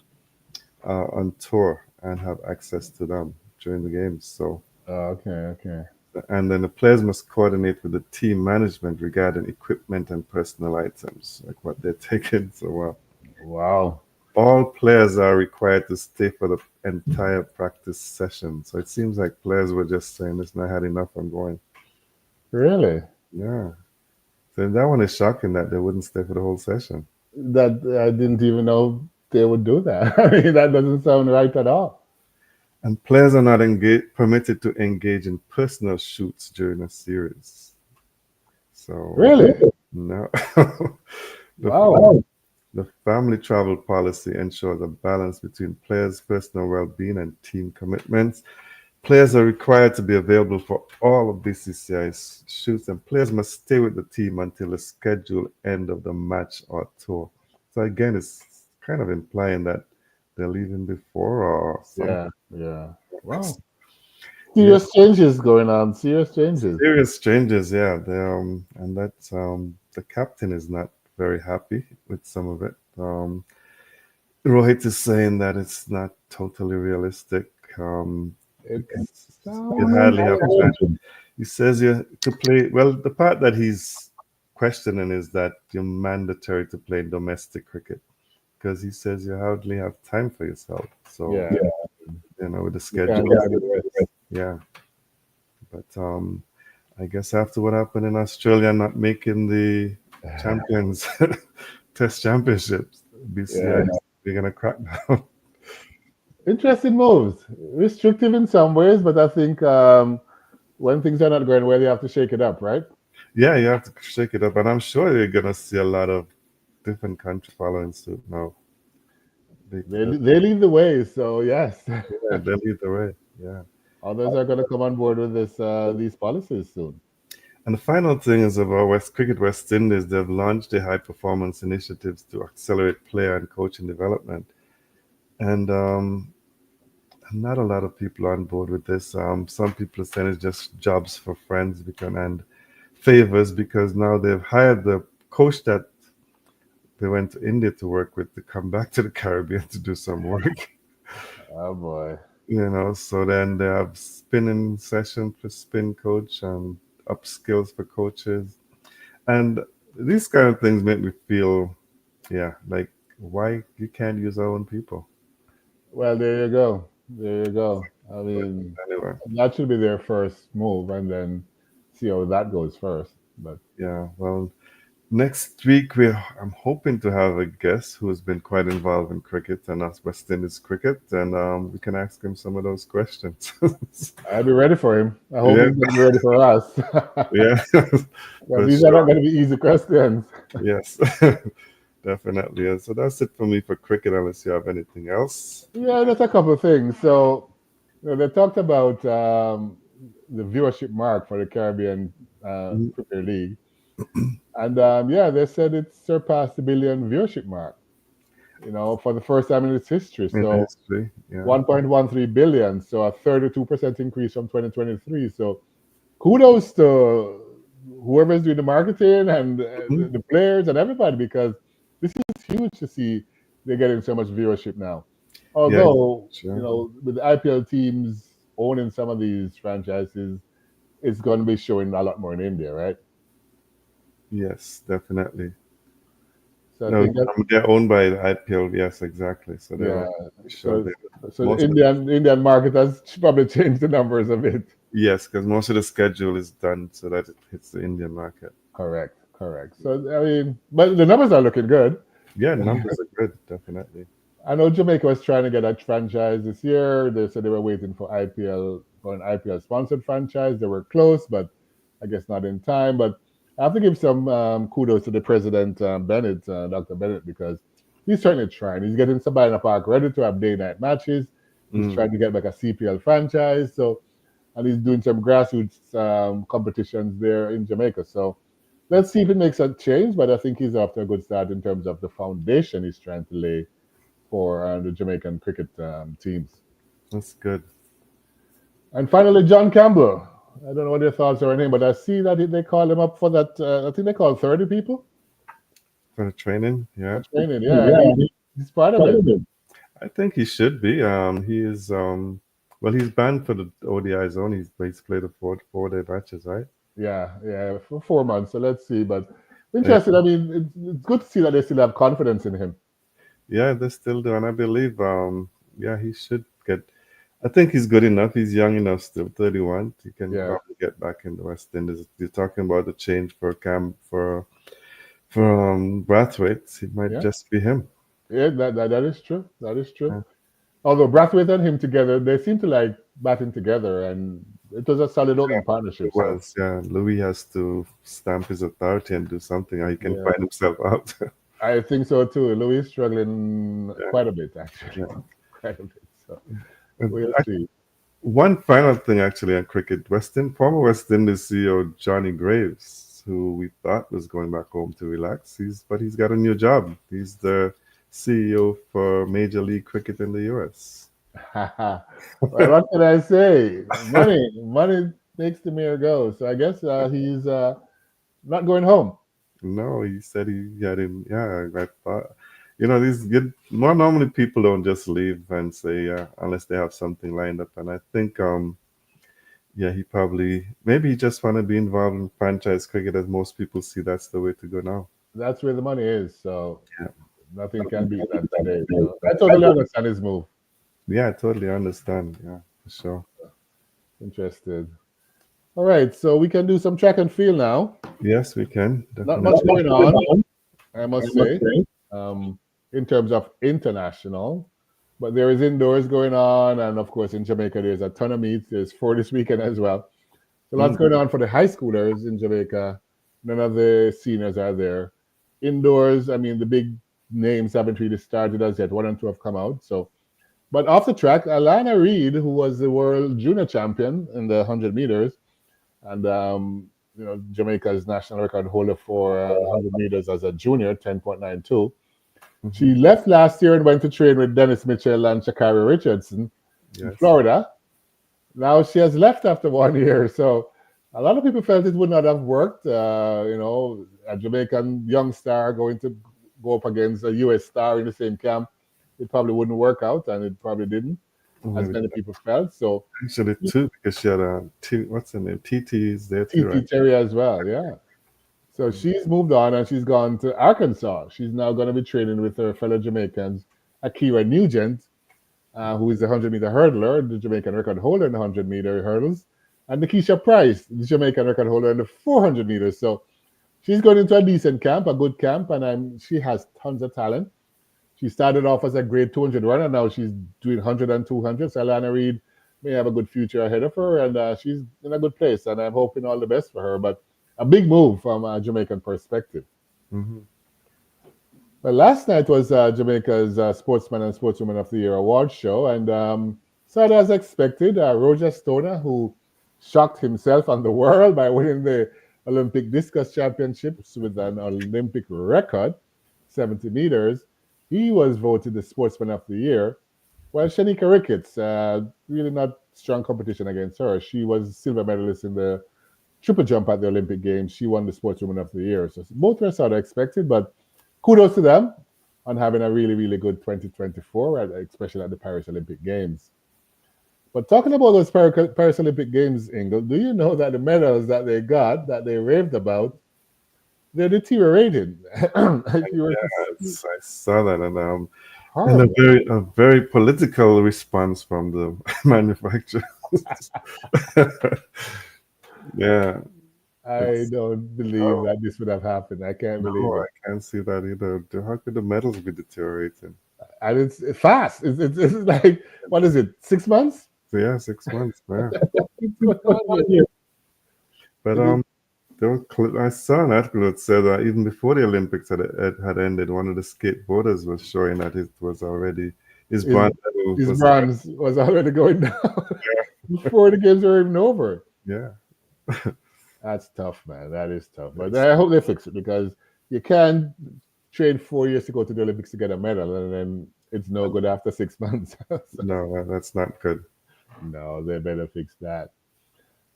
are on tour and have access to them during the games. So, okay, okay. and then the players must coordinate with the team management regarding equipment and personal items, like what they're taking. So, Wow, all players are required to stay for the entire practice session. So it seems like players were just saying, listen, I had enough, I'm going. really? Yeah. So that one is shocking that they wouldn't stay for the whole session. That I didn't even know they would do that. I mean, that doesn't sound right at all. And players are not permitted to engage in personal shoots during a series. So, Really? no. the, Wow. the family travel policy ensures a balance between players' personal well being and team commitments. Players are required to be available for all of BCCI's shoots, and players must stay with the team until the scheduled end of the match or tour. So, again, it's kind of implying that they're leaving before or something. Yeah, yeah. Wow. Yeah, Serious changes going on. Serious changes. serious changes. Yeah, and that's the captain is not very happy with some of it. Rohit is saying that it's not totally realistic It because you sounds hardly have time. He says you to play. Well, the part that he's questioning is that you're mandatory to play domestic cricket because he says you hardly have time for yourself. So yeah. with the You schedule, can't get the rest. yeah. But I guess after what happened in Australia, not making the champions test championships, BCI, Yeah. we're gonna crack down. Interesting moves. Restrictive in some ways, but I think when things are not going well, you have to shake it up, right? Yeah, you have to shake it up, and I'm sure you're gonna see a lot of different countries following suit now. Because They lead the way, so yes. yeah, they lead the way. Yeah. Others are going to come on board with this these policies soon. And the final thing is about West Indies. They've launched the high performance initiatives to accelerate player and coaching development. And not a lot of people are on board with this. Some people are saying it's just jobs for friends and favors because now they've hired the coach that they went to India to work with to come back to the Caribbean to do some work. Oh boy. So then they have spinning session for spin coach and upskills for coaches. And these kind of things make me feel, yeah, like why you can't use our own people. Well, there you go. There you go. I But mean, anyway, that should be their first move, and then see how that goes first. But yeah, well, Next week, I'm hoping to have a guest who has been quite involved in cricket and us West Indies cricket, and we can ask him some of those questions. I'll be ready for him. I hope Yeah, he's going to be ready for us. yeah, Well, for these are not sure. going to be easy questions. Yes, definitely. And so that's it for me for cricket, unless you have anything else. Yeah, there's a couple of things. So, they talked about the viewership mark for the Caribbean Mhm. Premier League. And yeah, they said it surpassed the billion viewership mark, for the first time in its history. In So history, yeah. 1.13 billion, so a 32% increase from 2023. So kudos to whoever's doing the marketing and Mhm. the players and everybody, because this is huge to see they're getting so much viewership now. Yeah, Although, sure. with the IPL teams owning some of these franchises, it's going to be showing a lot more in India, right? Yes, definitely. So I No, think that, they're owned by the IPL. Yes, exactly. So they're yeah. on. Sure, So they so the most of Indian market has probably changed the numbers a bit. yes, because most of the schedule is done so that it hits the Indian market. Correct, correct. So I mean, but the numbers are looking good. Yeah, numbers are good, definitely. I know Jamaica was trying to get a franchise this year. They said they were waiting for IPL for an IPL sponsored franchise. They were close, but I guess not in time. But I have to give some kudos to the president, Bennett, Dr. Bennett, because he's certainly trying. He's getting Sabina Park ready to have day night matches. He's Mm, trying to get like a CPL franchise. So, and he's doing some grassroots competitions there in Jamaica. So let's see if it makes a change. But I think he's off to a good start in terms of the foundation he's trying to lay for the Jamaican cricket teams. that's good And finally, John Campbell. I don't know what your thoughts are on him, but I see that they call him up for that. I think they call 30 people for the training. for Yeah, training. Yeah, yeah. and he's part of it. I think he should be. He is. Well, he's banned for the ODIs only. He's played the four-day matches, right? Yeah, yeah, for 4 months. So let's see. But Yeah, interesting. I mean, it's good to see that they still have confidence in him. yeah, they still do, and I believe. Yeah, he should get. I think he's good enough. He's young enough still, 31. He can Yeah, probably get back in the West Indies. You're talking about the change for Cam for Brathwaite. It might yeah, just be him. yeah. That is true. That is true. Although Brathwaite and him together, they seem to like batting together, and it was a solid opening It partnership. So was, yeah. Louis has to stamp his authority and do something, or he can yeah, find himself out. I think so too. Louis is struggling Yeah, quite a bit, actually, yeah. quite a bit. So And we'll see. one final thing, actually, on cricket, former West Indies CEO Johnny Graves, who we thought was going back home to relax, but he's got a new job. He's the CEO for Major League Cricket in the U.S. Well, what can I say? Money makes the mayor go. So I guess he's not going home. No, he said he had him. Yeah, I thought, these good. More normally people don't just leave and say yeah unless they have something lined up. And I think, yeah, he probably maybe he just want to be involved in franchise cricket, as most people see that's the way to go now. That's where the money is. So Yeah, nothing can beat that today. So I totally understand his move. yeah, I totally understand. Yeah, for sure. Interested. All right, so we can do some track and field now. Yes, we can Not much definitely. going on, I must say, um, in terms of international. But there is indoors going on, and of course in Jamaica there's a ton of meets. There's four this weekend as well. So lots Mm, going on for the high schoolers in Jamaica. None of the seniors are there. Indoors, I mean the big names haven't really started as yet. One and two have come out. So, but off the track, Alana Reid, who was the world junior champion in the 100 meters, and Jamaica's national record holder for 100 meters as a junior, 10.92. She mhm. left last year and went to train with Dennis Mitchell and Shakari Richardson in Yes. Florida. Now she has left after 1 year, so a lot of people felt it would not have worked. A Jamaican young star going to go up against a U.S. star in the same camp, it probably wouldn't work out, and it probably didn't, as Maybe many people felt. So actually two because she had a what's her name? TT is there too, TT right? Terry as well, yeah. So she's moved on and she's gone to Arkansas. She's now going to be training with her fellow Jamaicans, Akira Nugent, who is the 100-meter hurdler, the Jamaican record holder in the 100-meter hurdles, and Nikisha Price, the Jamaican record holder in the 400 meters. So she's going into a decent camp, a good camp, and she has tons of talent. She started off as a grade 200 runner. Now she's doing 100 and 200. So Alana Reid may have a good future ahead of her, and she's in a good place. And I'm hoping all the best for her. But a big move from a Jamaican perspective. Mm-hmm. Well, last night was Jamaica's Sportsman and Sportswoman of the Year award show, and started as expected. Roger Stoner, who shocked himself and the world by winning the Olympic discus championships with an Olympic record, 70 meters, he was voted the Sportsman of the Year. Well, Shanika Ricketts, really not strong competition against her. She was silver medalist in the triple jump at the Olympic Games. She won the Sportswoman of the Year. So both were sort of expected, but kudos to them on having a really, really good 2024, especially at the Paris Olympic Games. But talking about those Paris Olympic Games, Ingle, do you know that the medals that they got, that they raved about, they're deteriorating? Yes, I saw that, and a Horrible. very political response from the manufacturers. Yeah, I don't believe that this would have happened. I can't believe no, it. I can't see that either. How could the metals be deteriorating? And it's fast. It's like, what is it, 6 months? So yeah, 6 months. Yeah, It but is- I saw an article that said that even before the Olympics had ended, one of the skateboarders was showing that it was already his His- bronze medal His was bronze was already going down before the games were even over. yeah. That's tough, man. That is tough. But I hope they fix it because you can't train 4 years to go to the Olympics to get a medal and then it's no good after 6 months. No, that's not good. No, they better fix that.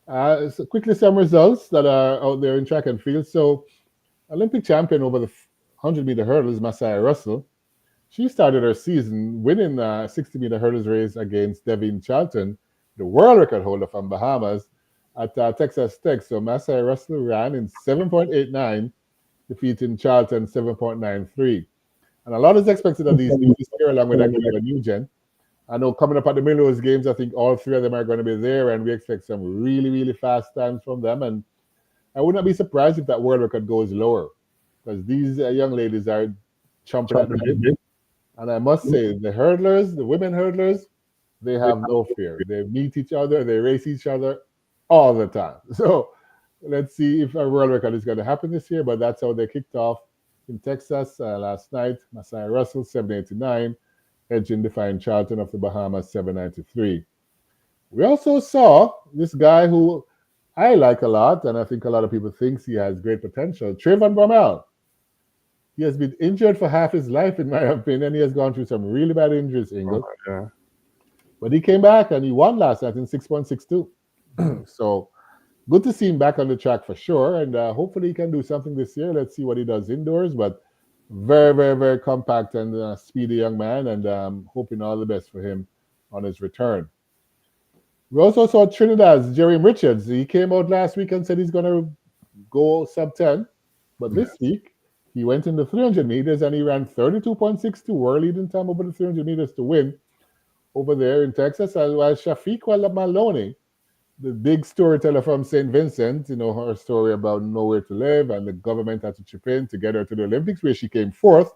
So quickly, some results that are out there in track and field. So, Olympic champion over the 100-meter hurdles, Masai Russell, she started her season winning 60-meter hurdles race against Devin Charlton, the world record holder from Bahamas, at Texas Tech. So, Masai Russell ran in 7.89, defeating Charlton 7.93. And a lot is expected of these new this year, along with Akiva Nugent. I know coming up at the Melrose Games, I think all three of them are going to be there, and we expect some really, really fast times from them. And I would not be surprised if that world record goes lower, because these young ladies are chomping at the bit. And I must say, the hurdlers, the women hurdlers, they have no fear. They meet each other, they race each other all the time. So let's see if a world record is going to happen this year, but that's how they kicked off in Texas last night. Masai Russell, 789. Edging defying Charlton of the Bahamas, 793. We also saw this guy who I like a lot, and I think a lot of people think he has great potential, Trayvon Bromell. He has been injured for half his life, in my opinion. He has gone through some really bad injuries, Ingle. Yeah. But he came back and he won last night in 6.62. So good to see him back on the track for sure. And hopefully he can do something this year. Let's see what he does indoors. But very, very, very compact and speedy young man, and hoping all the best for him on his return. We also saw Trinidad's Jerry Richards. He came out last week and said he's going to go sub 10, but this week he went in the 300 meters and he ran 32.62, world leading time over the 300 meters to win over there in Texas. While Shafiqua Maloney, the big storyteller from St. Vincent, her story about nowhere to live and the government had to chip in to get her to the Olympics, where she came fourth.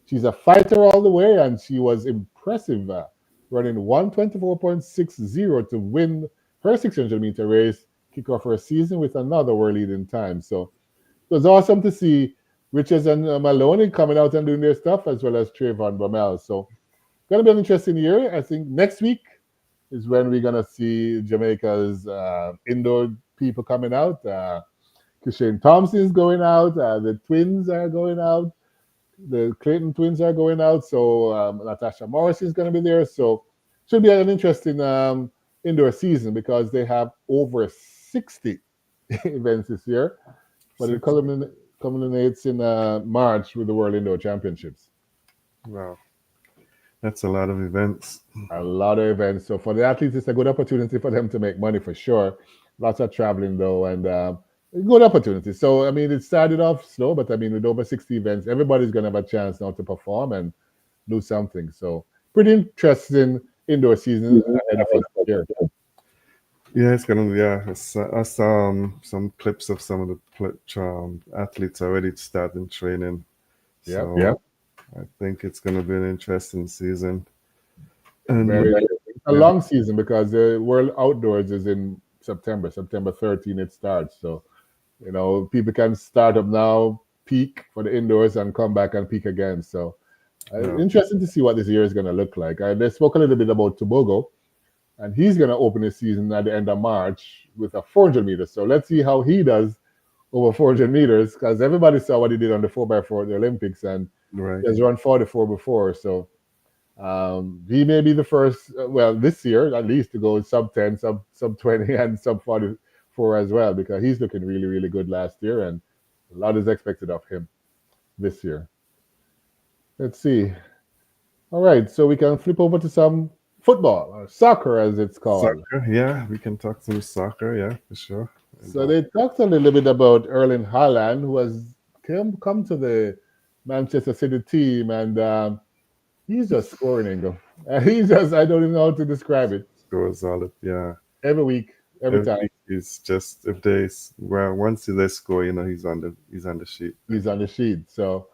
She's a fighter all the way, and she was impressive, running 124.60 to win her 600-meter race, kick off her season with another world-leading time. So it was awesome to see Richards and Maloney coming out and doing their stuff, as well as Trayvon Bromell. So going to be an interesting year. I think next week is when we're going to see Jamaica's indoor people coming out. Kishane Thompson is going out. The twins are going out. The Clayton twins are going out. So Natasha Morris is going to be there. So it should be an interesting indoor season because they have over 60 events this year. But it culminates in March with the World Indoor Championships. Wow. That's a lot of events. A lot of events. So for the athletes, it's a good opportunity for them to make money for sure. Lots of traveling though, and good opportunity. So I mean, it started off slow, but I mean, with over 60 events, everybody's going to have a chance now to perform and do something. So pretty interesting indoor season ahead of us here. Yeah, it's gonna be. Yeah, I saw some clips of some of the athletes already starting training. Yep. So I think it's gonna be an interesting season. And Very it's a yeah, long season because the World Outdoors is in September. September 13 it starts. So, people can start up now, peak for the indoors, and come back and peak again. So, yeah, interesting to see what this year is going to look like. They spoke a little bit about Tobago, and he's going to open his season at the end of March with a 400 meters. So, let's see how he does over 400 meters because everybody saw what he did on the 4x4 at the Olympics, and right, he has run 44 before. So, he may be the first, well, this year at least, to go sub 10, sub 20, and sub 44 as well, because he's looking really, really good last year, and a lot is expected of him this year. Let's see. All right, so we can flip over to some football or soccer, as it's called. soccer. Yeah, we can talk some soccer. Yeah, for sure. And, So they talked a little bit about Erling Haaland, who has come to the Manchester City team, and he's just scoring, Ingle. He's just, I don't even know how to describe it. goes all it. Yeah, Every week, every every time week he's just if they well once they score, he's on the sheet. he's on the sheet. So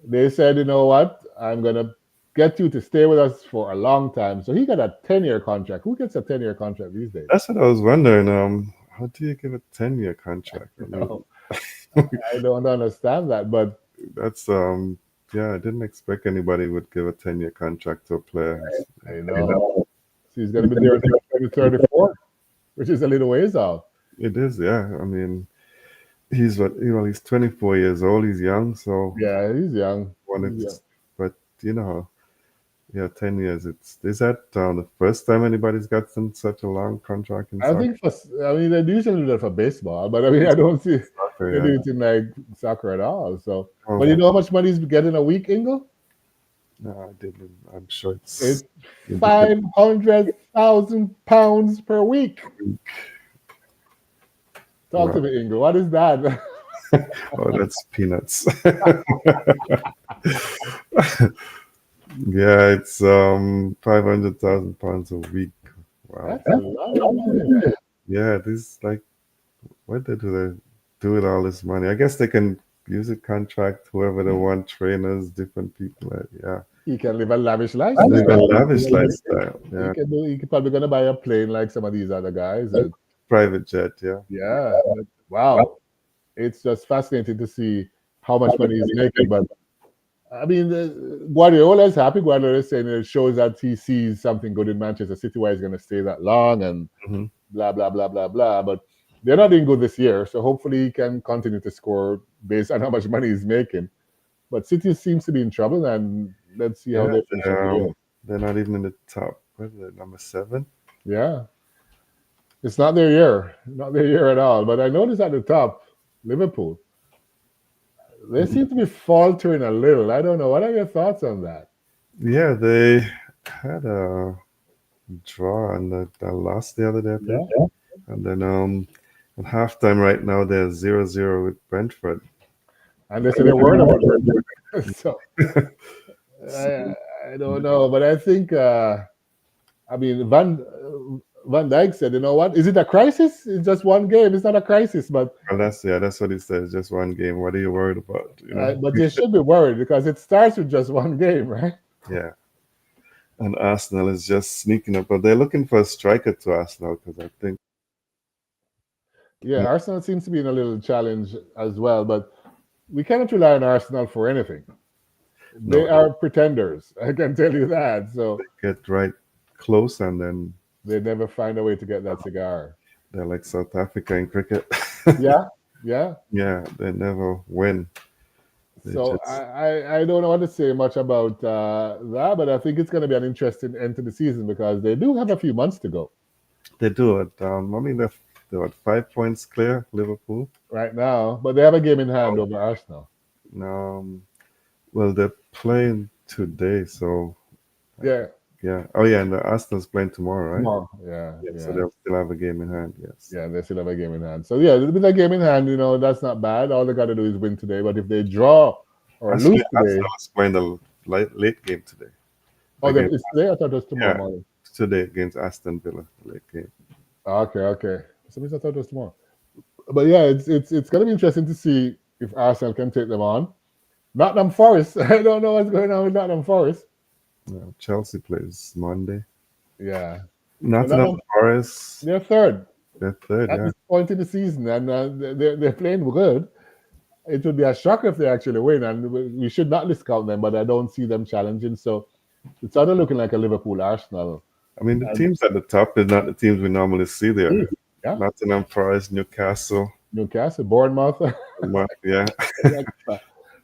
they said, you know what, I'm gonna get you to stay with us for a long time. So he got a 10-year contract. Who gets a 10-year contract these days? That's what I was wondering. How do you give a 10-year contract? I mean, No, I don't understand that. But that's yeah, I didn't expect anybody would give a 10-year contract to a player. I know so he's gonna be there until 2034, which is a little ways off. It is, yeah. I mean, he's 24 years old. He's young, so Yeah, he's young. wanted, He's young. but you know, yeah, 10 years. Is that the first time anybody's gotten such a long contract in I soccer? think I mean, they usually do that for baseball, but I mean, I don't see they Yeah. do it in like soccer at all. So, Oh, but you know how much money he's getting a week, Ingle? no, I didn't. I'm sure It's it's 500,000 pounds per week. Talk to wow. me, Ingle. What is that? Oh, that's peanuts. Yeah, it's 500,000 pounds a week. Wow. That's a lot of money, man. Yeah, this like what they do they do with all this money? I guess they can use a contract whoever they want, trainers, different people. Yeah, He can live a lavish live a lifestyle. lavish lifestyle. He Yeah, can do. He could probably gonna buy a plane like some of these other guys. And private jet. Yeah, yeah, wow, it's just fascinating to see how much money he's making. But I mean, Guardiola is happy. Guardiola is saying it shows that he sees something good in Manchester City, why he's going to stay that long, and hmm blah blah blah blah blah. But they're not doing good this year, so hopefully he can continue to score based on how much money he's making. But City seems to be in trouble, and let's see how yeah. they finish up the year. They're not even in the top. What is it, number 7? Yeah, it's not their year, not their year at all. But I noticed at the top, Liverpool, they seem to be faltering a little. I don't know. What are your thoughts on that? Yeah, they had a draw and they lost the other day, I Yeah, think. And then at halftime right now they're 0-0 with Brentford. and they said a word about it. So I, I don't know, but I think I mean Van Dijk said, you know what? Is it a crisis? It's just one game. It's not a crisis, but Well, that's what he says. Just one game. What are you worried about? but they should be worried because it starts with just one game, right? Yeah. And Arsenal is just sneaking up, but they're looking for a striker to Arsenal because I think Yeah, Arsenal seems to be in a little challenge as well, but we cannot rely on Arsenal for anything. They no, are pretenders. I can tell you that. So get right close and then they never find a way to get that cigar. they're like South Africa in cricket. Yeah, yeah. Yeah, they never win. They So just I don't know what to say much about that, but I think it's going to be an interesting end to the season because they do have a few months to go they do it. I mean they're what, 5 points clear, Liverpool. right now, but they have a game in hand over Arsenal. Well, they're playing today, so Yeah, yeah. Oh, yeah, and the Arsenal's playing tomorrow, right? tomorrow. Yeah, Yeah, so yeah, they'll still have a game in hand. Yes. yeah. They still have a game in hand. So yeah, with that game in hand, that's not bad. All they got to do is win today. But if they draw or Actually, lose today, Arsenal's playing the late game today. oh, Against, it's today. I thought it was tomorrow yeah, morning. today against Aston Villa, late game. Okay. So I thought it was tomorrow. But yeah, it's gonna be interesting to see if Arsenal can take them on. Nottingham Forest. I don't know what's going on with Nottingham Forest. Chelsea plays Monday. Yeah, but Nottingham Nottingham, Forest, they're third they're third, at yeah. this point in the season, and they're playing good. It would be a shock if they actually win, and we should not discount them. But I don't see them challenging. So it's sort of looking like a Liverpool Arsenal. I mean, the And teams at the top is not the teams we normally see there. yeah, Nottingham Forest, Newcastle, Newcastle, Bournemouth. yeah,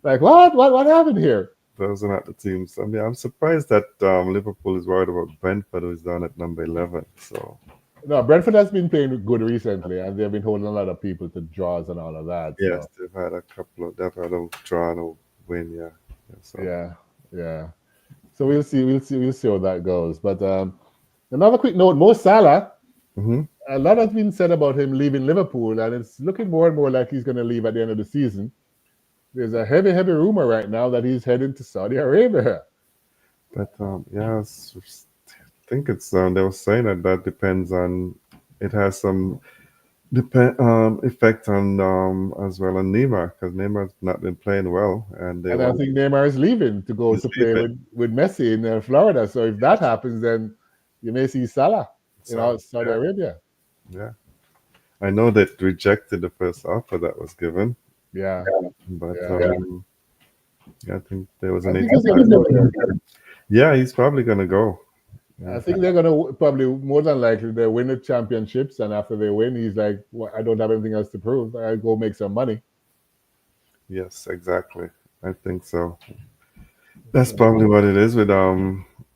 Like what happened here? those are not the teams. I mean, I'm surprised that Liverpool is worried about Brentford, who's down at number 11. So, No, Brentford has been playing good recently, and they've been holding a lot of people to draws and all of that. yes, So they've had a draw and a win, yeah. So, yeah. So we'll see how that goes. But another quick note: Mo Salah. hmm A lot has been said about him leaving Liverpool, and it's looking more and more like he's going to leave at the end of the season. There's a heavy rumor right now that he's heading to Saudi Arabia. but yeah, I think it's, they were saying that depends on, it has some effect on as well on Neymar, because Neymar's not been playing well, and they And I want think Neymar is leaving to go to to leave play it. with Messi in Florida. So if that happens, then you may see Salah, So, Saudi Arabia. yeah. I know that rejected the first offer that was given, Yeah, but yeah. yeah, I think there was I an think he's going to go there. yeah, he's probably gonna go. I Yeah, think they're going to probably more than likely they win the championships, and after they win, he's like, well, I don't have anything else to prove. I go make some money. yes, exactly. I think so. That's probably what it is with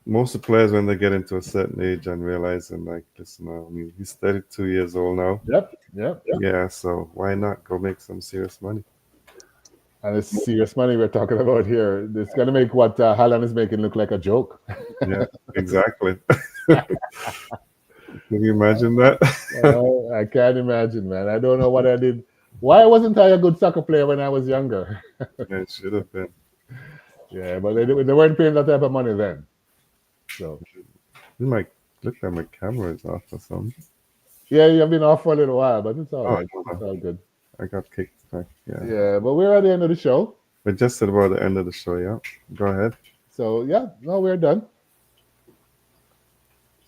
most of the players when they get into a certain age and realizing like, listen, I mean, he's 32 years old now. Yep. Yeah, so why not go make some serious money? And it's serious money we're talking about here. It's going to make what Haaland is making look like a joke. Yeah, exactly. Can you imagine that? I can't imagine, man. I don't know what I did. Why wasn't I a good soccer player when I was younger? Yeah, it should have been. Yeah, but they weren't paying that type of money then. So It might look like my camera is off or something. yeah, you've been off for a little while, but it's all Oh, right. It's all good. I got kicked back. Yeah. Yeah, but we're at the end of the show. But just at about the end of the show, yeah. Go ahead. So yeah, no, we're done.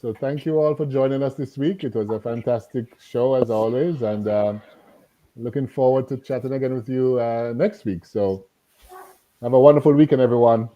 So thank you all for joining us this week. It was a fantastic show as always, and looking forward to chatting again with you next week. So have a wonderful weekend, everyone.